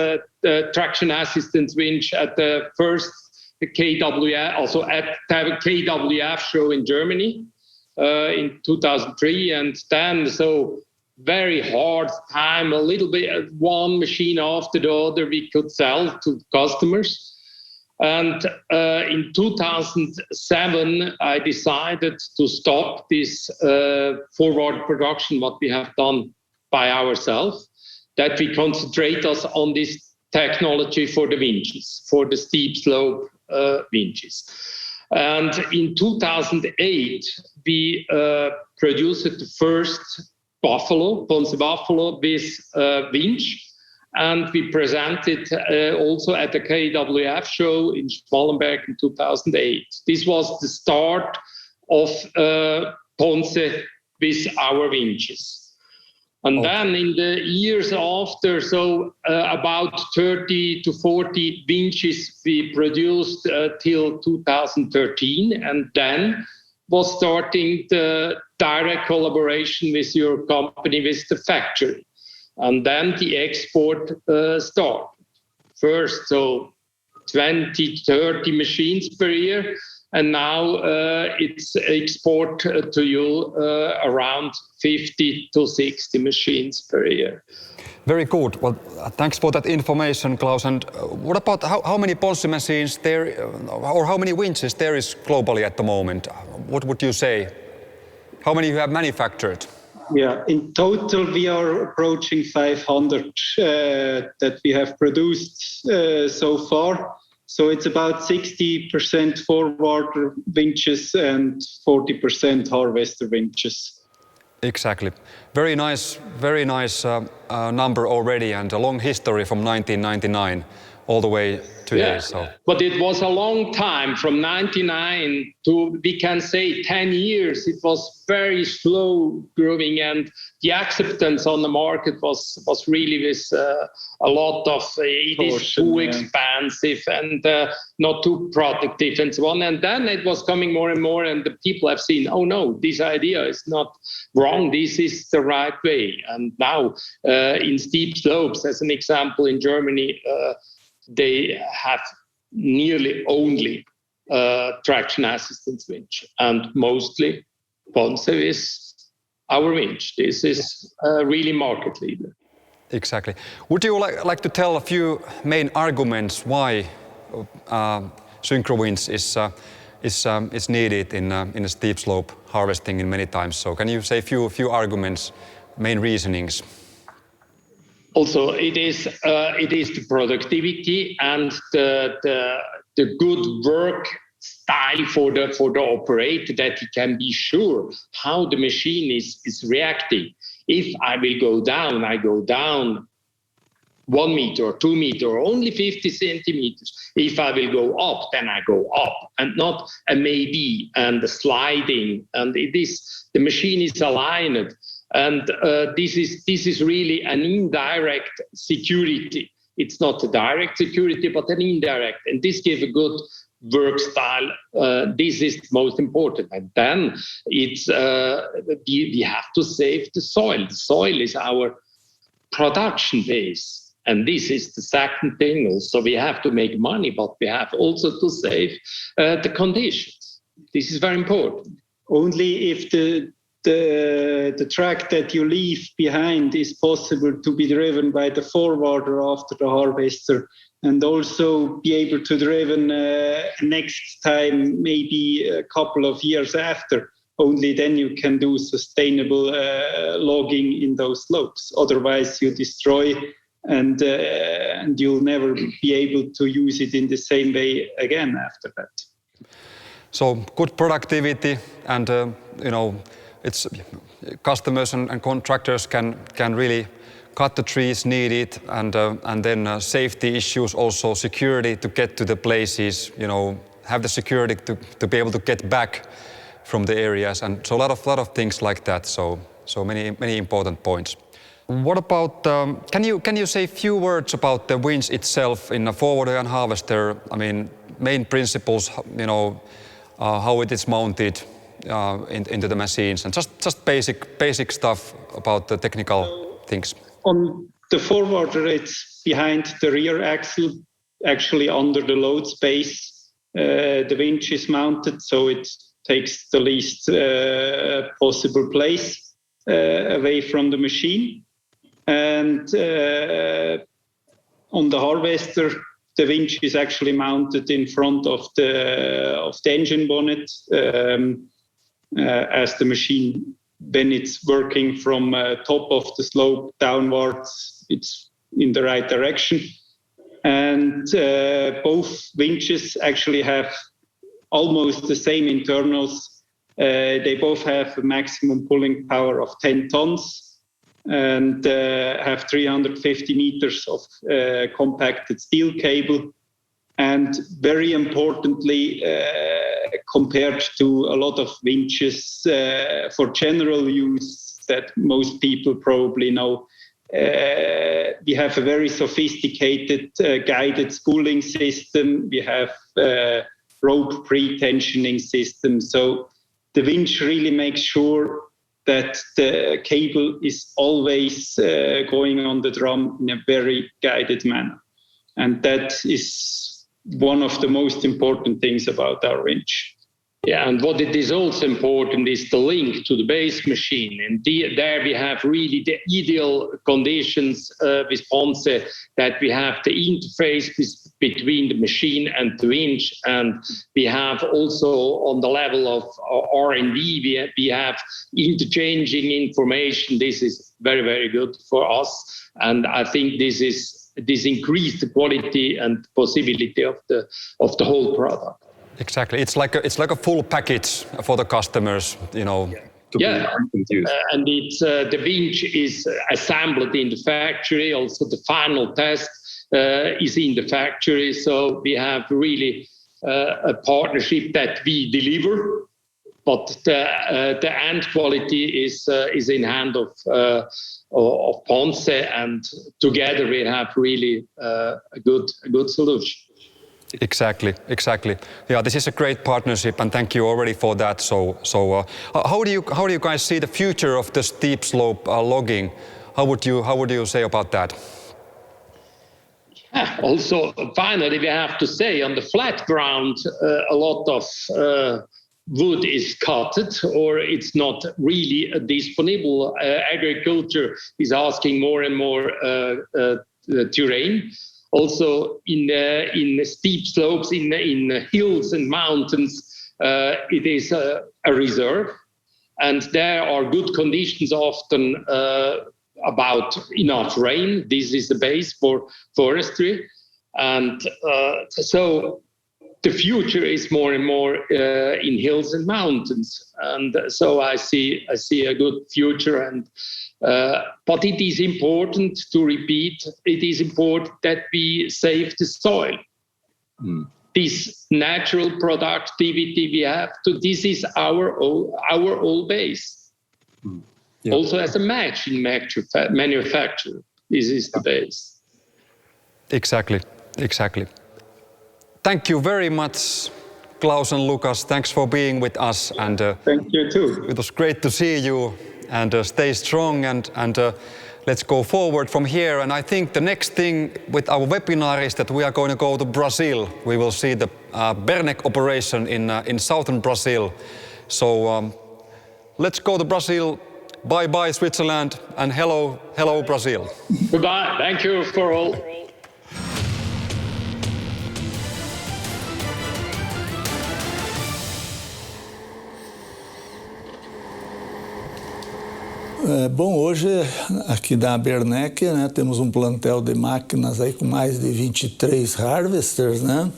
S15: traction assistance winch at the first KWF, also at the KWF show in Germany in 2003. And then, so very hard time, a little bit, one machine after the other we could sell to customers. And in 2007, I decided to stop this forward production, what we have done by ourselves, that we concentrate us on this technology for the winches, for the steep slope winches. And in 2008, we produced the first Ponsse Buffalo with winch. And we presented also at the KWF show in Schmallenberg in 2008. This was the start of Ponsse with our winches. And then in the years after, so about 30 to 40 winches we produced till 2013. And then was starting the direct collaboration with your company, with the factory. And then the export started. First, so 20, 30 machines per year. And now it's export to you around 50 to 60 machines per year.
S1: Very good. Well, thanks for that information, Klaus. And what about how many Ponsse machines there, or how many winches there is globally at the moment? What would you say? How many you have manufactured?
S16: Yeah, in total we are approaching 500 that we have produced so far. So it's about 60% forward winches and 40% harvester winches.
S1: Exactly. Very nice number already, and a long history from 1999 all the way today.
S15: Yeah.
S1: So.
S15: But it was a long time, from 99 to, we can say, 10 years. It was very slow growing, and the acceptance on the market was really with a lot of it is too expensive and not too productive and so on. And then it was coming more and more, and the people have seen, oh no, this idea is not wrong, this is the right way. And now in steep slopes, as an example, in Germany, they have nearly only traction assistance winch, and mostly Ponsse is our winch. This is really market leader.
S1: Exactly. Would you like to tell a few main arguments why synchro winch is needed in a steep slope harvesting in many times? So can you say a few arguments, main reasonings?
S15: Also, it is the productivity and the good work style for the operator, that he can be sure how the machine is reacting. If I will go down, I go down 1 meter or 2 meters or only 50 centimeters. If I will go up, then I go up, and not a maybe and a sliding. And the machine is aligned. And this is really an indirect security. It's not a direct security, but an indirect. And this gives a good work style. This is most important. And then it's we have to save the soil. The soil is our production base. And this is the second thing. Also, we have to make money, but we have also to save the conditions. This is very important.
S16: Only if the track that you leave behind is possible to be driven by the forwarder after the harvester, and also be able to driven next time, maybe a couple of years after. Only then you can do sustainable logging in those slopes. Otherwise you destroy, and you'll never be able to use it in the same way again after that.
S1: So good productivity, and it's customers and contractors can really cut the trees needed, and then safety issues, also security to get to the places, have the security to be able to get back from the areas, and so a lot of things like that. So many important points. What about? Can you say a few words about the winch itself in a forwarder and harvester? I mean, main principles. You know, how it is mounted into the machines, and just basic stuff about the technical things.
S16: On the forwarder, it's behind the rear axle, actually under the load space. The winch is mounted, so it takes the least possible place away from the machine. And on the harvester, the winch is actually mounted in front of the engine bonnet, as the machine, when it's working from top of the slope downwards, it's in the right direction. And both winches actually have almost the same internals. They both have a maximum pulling power of 10 tons and have 350 meters of compacted steel cable. And very importantly, compared to a lot of winches for general use that most people probably know, we have a very sophisticated guided spooling system. We have rope pre-tensioning system. So the winch really makes sure that the cable is always going on the drum in a very guided manner. And that is one of the most important things about our winch.
S15: Yeah, and what it is also important is the link to the base machine. And there we have really the ideal conditions with Ponsse, that we have the interface between the machine and the winch. And we have also on the level of R&D, we have interchanging information. This is very, very good for us. And I think this increased the quality and possibility of the whole product.
S1: Exactly, it's like a full package for the customers, you know.
S15: Yeah, and it's the winch is assembled in the factory. Also, the final test is in the factory. So we have really a partnership that we deliver, but the end quality is in hand of Ponsse, and together we have really a good solution.
S1: Exactly. Yeah, this is a great partnership, and thank you already for that. So, how do you guys see the future of the steep slope logging? How would you say about that?
S15: Yeah, also, finally, we have to say on the flat ground, a lot of wood is cutted, or it's not really disponible. Agriculture is asking more and more terrain. Also, in steep slopes, in hills and mountains, it is a reserve, and there are good conditions often about enough rain. This is the base for forestry, and so the future is more and more in hills and mountains, and so I see a good future. And but it is important to repeat, it is important that we save the soil. This natural productivity we have this is our old base. Yeah. Also as a match in manufacture, this is the base.
S1: Exactly. Thank you very much, Klaus and Lukas. Thanks for being with us. And
S16: thank you too.
S1: It was great to see you. And stay strong, and let's go forward from here. And I think the next thing with our webinar is that we are going to go to Brazil. We will see the Bernec operation in southern Brazil. So let's go to Brazil. Bye Switzerland, and hello Brazil.
S15: Goodbye. Thank you for all.
S17: Bom, hoje aqui da Bernec, né, temos um plantel de máquinas aí com mais de 23 harvesters, né,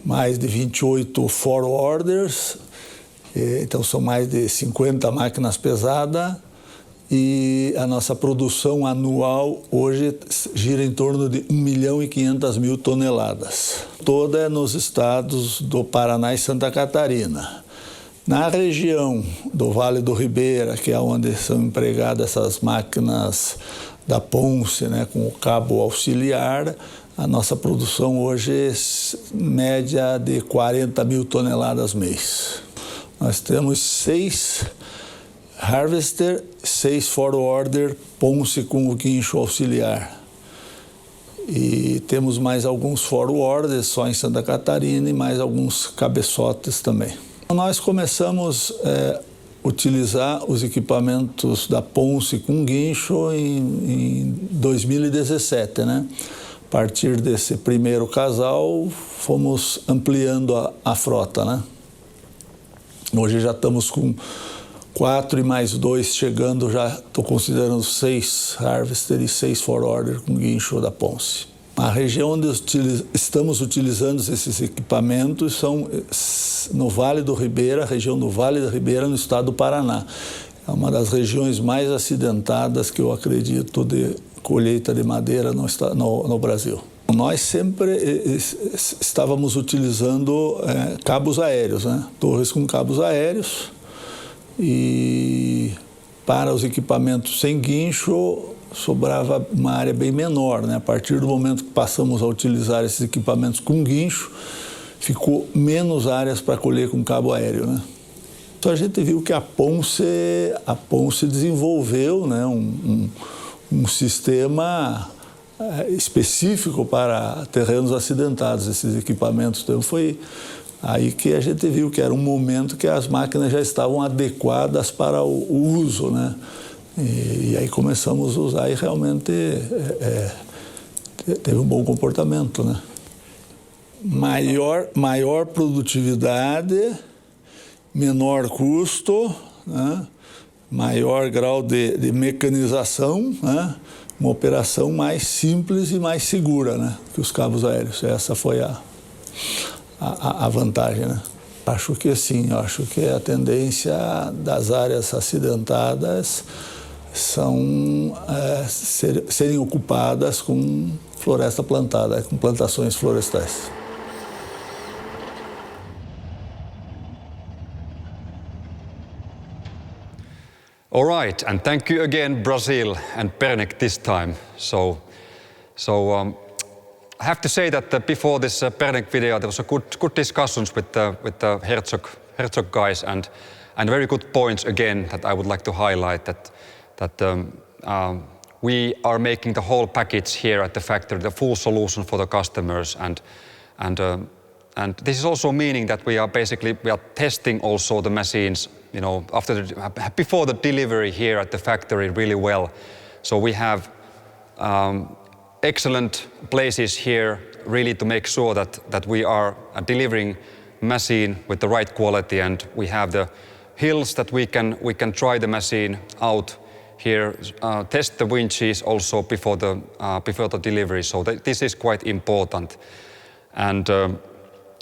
S17: mais de 28 forwarders, então são mais de 50 máquinas pesadas, e a nossa produção anual hoje gira em torno de 1.500.000 toneladas. Toda é nos estados do Paraná e Santa Catarina. Na região do Vale do Ribeira, que é onde são empregadas essas máquinas da Ponsse, né, com o cabo auxiliar, a nossa produção hoje é média de 40 mil toneladas mês. Nós temos 6 harvester, 6 forwarder Ponsse com o guincho auxiliar. E temos mais alguns forwarders só em Santa Catarina e mais alguns cabeçotes também. Nós começamos a utilizar os equipamentos da Ponsse com guincho em 2017, né? A partir desse primeiro casal, fomos ampliando a frota, né? Hoje já estamos com 4 e mais 2 chegando, já estou considerando 6 harvester e 6 forwarder com guincho da Ponsse. A região onde estamos utilizando esses equipamentos são no Vale do Ribeira, a região do Vale do Ribeira, no estado do Paraná. É uma das regiões mais acidentadas que eu acredito de colheita de madeira no Brasil. Nós sempre estávamos utilizando cabos aéreos, né? Torres com cabos aéreos, e para os equipamentos sem guincho sobrava uma área bem menor, né? A partir do momento que passamos a utilizar esses equipamentos com guincho, ficou menos áreas para colher com cabo aéreo, né? Então a gente viu que a Ponsse desenvolveu, né, um sistema específico para terrenos acidentados, esses equipamentos. Então foi aí que a gente viu que era um momento que as máquinas já estavam adequadas para o uso, né? E aí começamos a usar e realmente teve um bom comportamento, né? Maior produtividade, menor custo, né? Maior grau de mecanização, né? Uma operação mais simples e mais segura, né, que os cabos aéreos. Essa foi a vantagem, né? Acho que sim, acho que a tendência das áreas acidentadas são serem ocupadas com floresta plantada, com plantações florestais.
S1: All right, and thank you again, Brazil and Pernec this time. So I have to say that before this Pernec video, there was a good discussions with the Herzog guys, and very good points again that I would like to highlight. That we are making the whole package here at the factory, the full solution for the customers, and this is also meaning that we are testing also the machines, you know, before the delivery here at the factory really well. So we have excellent places here really to make sure that we are delivering machine with the right quality, and we have the hills that we can try the machine out here, test the winches also before the delivery. So this is quite important. And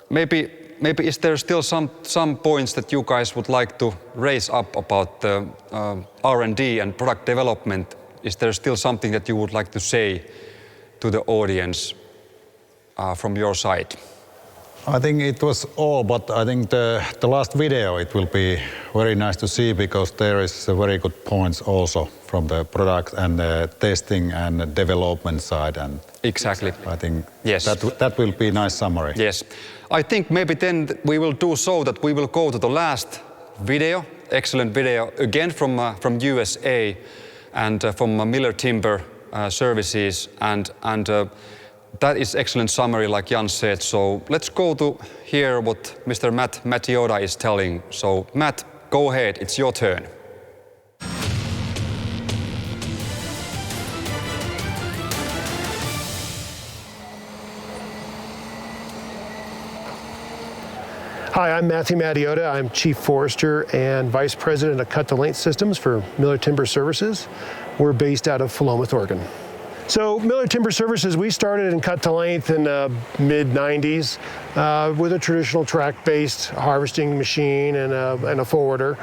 S1: maybe is there still some points that you guys would like to raise up about the R&D and product development? Is there still something that you would like to say to the audience from your side?
S3: I think it was all, but I think the last video, it will be very nice to see, because there is very good points also from the product and the testing and development side. And
S1: exactly.
S3: I think
S1: yes,
S3: that will be a nice summary.
S1: Yes. I think maybe then we will do so that we will go to the last video, excellent video, again from USA and from Miller Timber Services, and that is excellent summary, like Jan said. So let's go to hear what Mr. Matt Matioda is telling. So Matt, go ahead, it's your turn.
S18: Hi, I'm Matthew Matioda. I'm Chief Forester and Vice President of Cut to Length Systems for Miller Timber Services. We're based out of Philomath, Oregon. So Miller Timber Services, we started in cut to length in the mid-90s with a traditional track-based harvesting machine and a forwarder.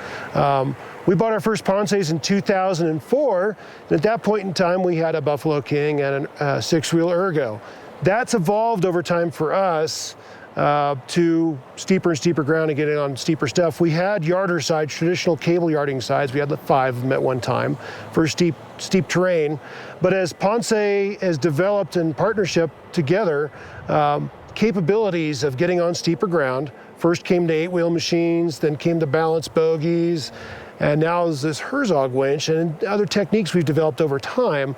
S18: We bought our first Ponsses in 2004, and at that point in time we had a Buffalo King and a six-wheel Ergo. That's evolved over time for us to steeper and steeper ground and getting on steeper stuff. We had yarder sides, traditional cable yarding sides. We had 5 of them at one time for steep terrain. But as Ponsse has developed in partnership together, capabilities of getting on steeper ground, first came the 8-wheel machines, then came the balance bogies, and now is this Herzog winch and other techniques we've developed over time.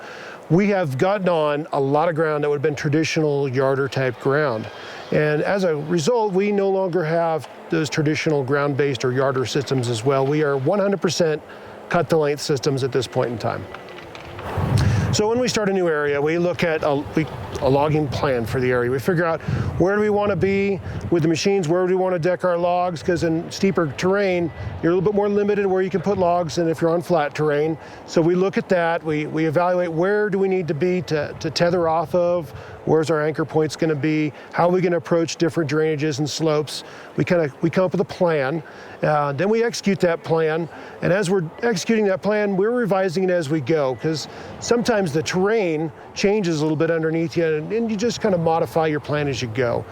S18: We have gotten on a lot of ground that would have been traditional yarder type ground. And as a result, we no longer have those traditional ground-based or yarder systems as well. We are 100% cut-to-length systems at this point in time. So when we start a new area, we look at a logging plan for the area. We figure out where do we want to be with the machines, where do we want to deck our logs, because in steeper terrain, you're a little bit more limited where you can put logs than if you're on flat terrain. So we look at that, we evaluate where do we need to be to tether off of, where's our anchor points going to be, how are we going to approach different drainages and slopes. We come up with a plan, then we execute that plan, and as we're executing that plan, we're revising it as we go, because sometimes the terrain changes a little bit underneath you, and you just kind of modify your plan as you go.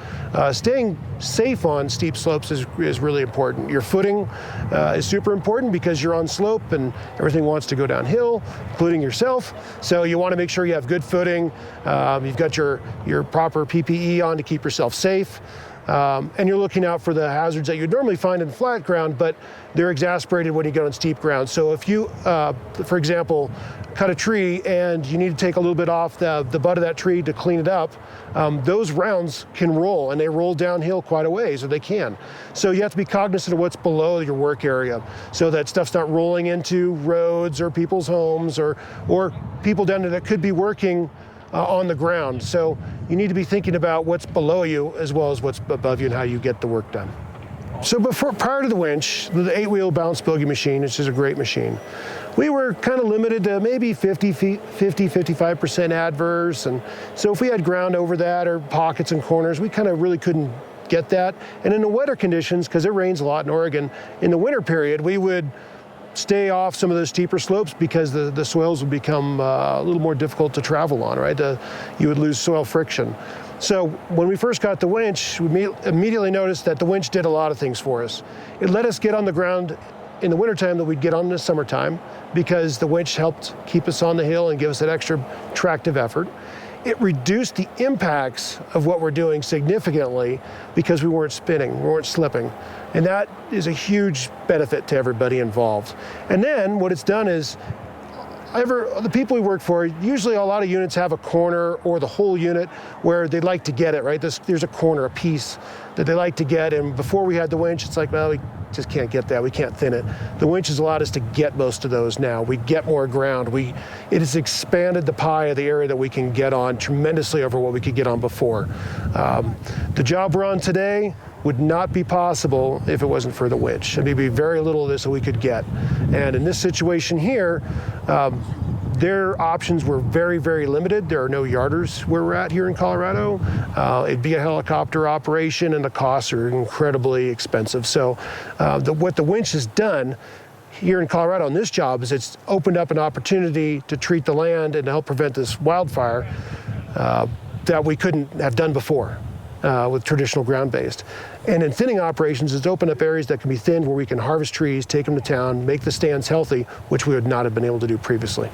S18: Staying safe on steep slopes is really important. Your footing is super important because you're on slope and everything wants to go downhill, including yourself. So you want to make sure you have good footing, you've got your proper PPE on to keep yourself safe. And you're looking out for the hazards that you'd normally find in flat ground, but they're exacerbated when you get on steep ground. So if you, for example, cut a tree and you need to take a little bit off the butt of that tree to clean it up, those rounds can roll, and they roll downhill quite a ways, or they can. So you have to be cognizant of what's below your work area, so that stuff's not rolling into roads or people's homes or people down there that could be working on the ground. So you need to be thinking about what's below you as well as what's above you and how you get the work done. So prior to the winch, the 8-wheel balance bogie machine, which is a great machine, we were kind of limited to maybe 55% adverse. And so if we had ground over that or pockets and corners, we kind of really couldn't get that. And in the wetter conditions, because it rains a lot in Oregon, in the winter period, we would stay off some of those steeper slopes because the soils would become a little more difficult to travel on, right? You would lose soil friction. So when we first got the winch, we immediately noticed that the winch did a lot of things for us. It let us get on the ground in the wintertime that we'd get on in the summertime because the winch helped keep us on the hill and give us that extra tractive effort. It reduced the impacts of what we're doing significantly because we weren't spinning, we weren't slipping. And that is a huge benefit to everybody involved. And then what it's done is, the people we work for, usually a lot of units have a corner or the whole unit where they'd like to get it, right? There's a corner, a piece that they like to get, and before we had the winch, it's like, well, we just can't get that, we can't thin it. The winch has allowed us to get most of those now. We get more ground. It has expanded the pie of the area that we can get on tremendously over what we could get on before. The job we're on today would not be possible if it wasn't for the winch. There'd be very little of this that we could get. And in this situation here, their options were very, very limited. There are no yarders where we're at here in Colorado. It'd be a helicopter operation, and the costs are incredibly expensive. So what the winch has done here in Colorado on this job is it's opened up an opportunity to treat the land and to help prevent this wildfire that we couldn't have done before with traditional ground-based. And in thinning operations, it's opened up areas that can be thinned where we can harvest trees, take them to town, make the stands healthy, which we would not have been able to do previously.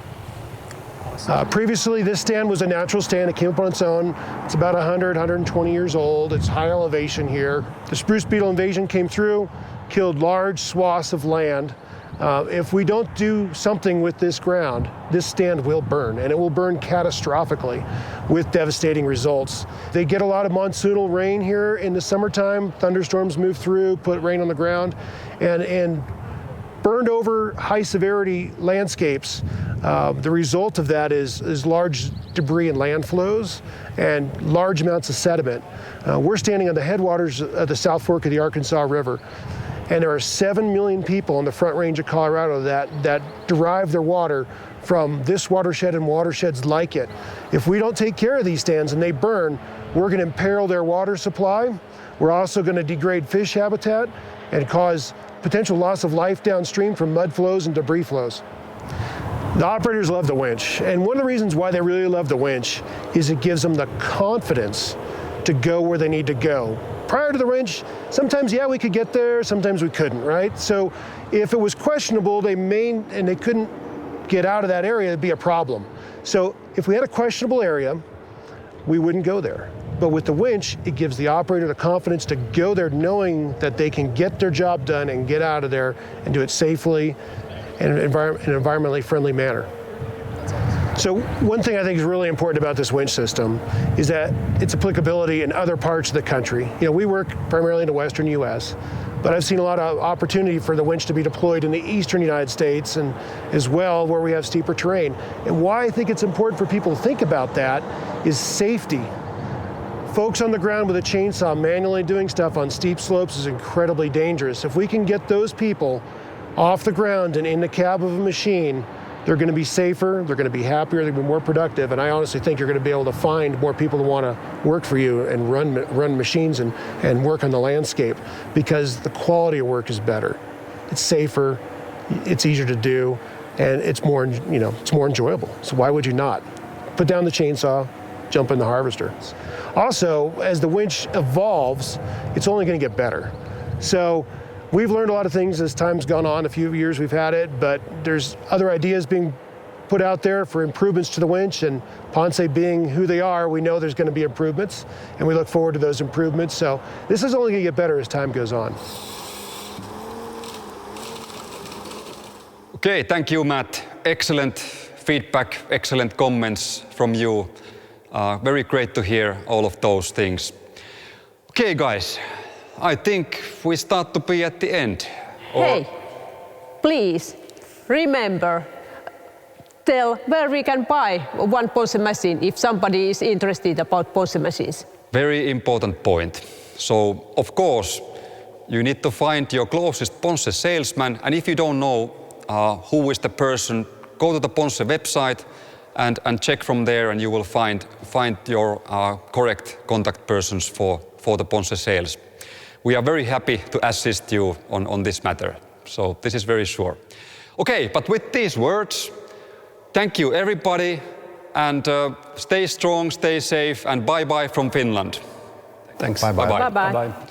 S18: Previously, this stand was a natural stand. It came up on its own. It's about 120 years old. It's high elevation here. The spruce beetle invasion came through, killed large swaths of land. If we don't do something with this ground, this stand will burn, and it will burn catastrophically with devastating results. They get a lot of monsoonal rain here in the summertime. Thunderstorms move through, put rain on the ground, and burned over high severity landscapes. The result of that is large debris and land flows and large amounts of sediment. We're standing on the headwaters of the South Fork of the Arkansas River. And there are 7 million people on the Front Range of Colorado that derive their water from this watershed and watersheds like it. If we don't take care of these stands and they burn, we're going to imperil their water supply. We're also going to degrade fish habitat and cause potential loss of life downstream from mud flows and debris flows. The operators love the winch, and one of the reasons why they really love the winch is it gives them the confidence to go where they need to go prior to the wrench, sometimes, yeah, we could get there, sometimes we couldn't, right? So if it was questionable, and they couldn't get out of that area, it'd be a problem. So if we had a questionable area, we wouldn't go there. But with the winch, it gives the operator the confidence to go there knowing that they can get their job done and get out of there and do it safely and in an environmentally friendly manner. So one thing I think is really important about this winch system is that its applicability in other parts of the country. You know, we work primarily in the western U.S., but I've seen a lot of opportunity for the winch to be deployed in the eastern United States and as well where we have steeper terrain. And why I think it's important for people to think about that is safety. Folks on the ground with a chainsaw manually doing stuff on steep slopes is incredibly dangerous. If we can get those people off the ground and in the cab of a machine, they're going to be safer, they're going to be happier, they're going to be more productive, and I honestly think you're going to be able to find more people who want to work for you and run machines and work on the landscape because the quality of work is better. It's safer, it's easier to do, and it's more enjoyable. So why would you not? Put down the chainsaw, jump in the harvester. Also, as the winch evolves, it's only going to get better. So we've learned a lot of things as time's gone on. A few years we've had it, but there's other ideas being put out there for improvements to the winch, and Ponsse being who they are, we know there's going to be improvements, and we look forward to those improvements. So this is only going to get better as time goes on.
S1: Okay, thank you, Matt. Excellent feedback, excellent comments from you. Very great to hear all of those things. Okay, guys, I think we start to be at the end.
S2: Hey, please remember, tell where we can buy one Ponsse machine if somebody is interested about Ponsse machines.
S1: Very important point. So, of course, you need to find your closest Ponsse salesman, and if you don't know who is the person, go to the Ponsse website and check from there, and you will find your correct contact persons for the Ponsse sales. We are very happy to assist you on this matter. So this is very sure. Okay, but with these words, thank you everybody, and stay strong, stay safe, and bye-bye from Finland.
S4: Thanks.
S1: Bye-bye.
S2: Bye-bye.
S4: Bye-bye.